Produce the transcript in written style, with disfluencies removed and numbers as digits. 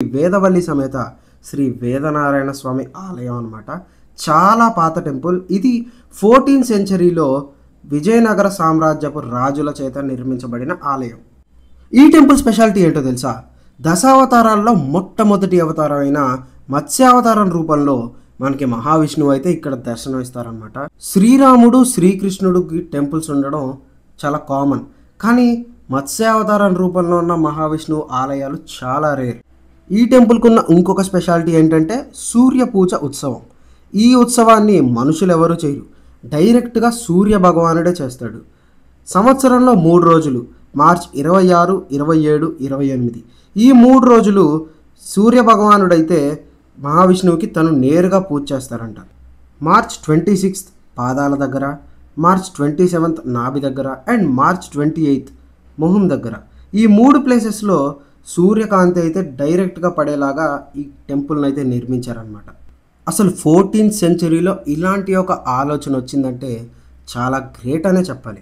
వేదవల్లి సమేత శ్రీ వేదనారాయణ స్వామి ఆలయం అన్నమాట. చాలా పాత టెంపుల్ ఇది. 14th సెంచరీలో విజయనగర సామ్రాజ్యపు రాజుల చేత నిర్మించబడిన ఆలయం. ఈ టెంపుల్ స్పెషాలిటీ ఏంటో తెలుసా? దశావతారాల్లో మొట్టమొదటి అవతారం అయిన మత్స్యావతారం రూపంలో మనకి మహావిష్ణువు అయితే ఇక్కడ దర్శనం ఇస్తారనమాట. శ్రీరాముడు శ్రీకృష్ణుడికి టెంపుల్స్ ఉండడం చాలా కామన్, కానీ మత్స్యావతారం రూపంలో ఉన్న మహావిష్ణువు ఆలయాలు చాలా రేర్. ఈ టెంపుల్కి ఉన్న ఇంకొక స్పెషాలిటీ ఏంటంటే సూర్య పూజ ఉత్సవం. ఈ ఉత్సవాన్ని మనుషులు ఎవరు చేయరు, డైరెక్ట్గా సూర్య భగవానుడే చేస్తాడు. సంవత్సరంలో 3 రోజులు, మార్చ్ 26, 27, 28 ఈ 3 రోజులు సూర్య భగవానుడైతే మహావిష్ణువుకి తను నేరుగా పూజ చేస్తారంట. మార్చ్ 26 పాదాల దగ్గర, మార్చ్ 27 నాభి దగ్గర అండ్ మార్చ్ 28 మొహం దగ్గర. ఈ 3 ప్లేసెస్లో సూర్యకాంతి అయితే డైరెక్ట్గా పడేలాగా ఈ టెంపుల్ని అయితే నిర్మించారనమాట. అసలు 14th సెంచరీలో ఇలాంటి ఒక ఆలోచన వచ్చిందంటే చాలా గ్రేట్ అనే చెప్పాలి.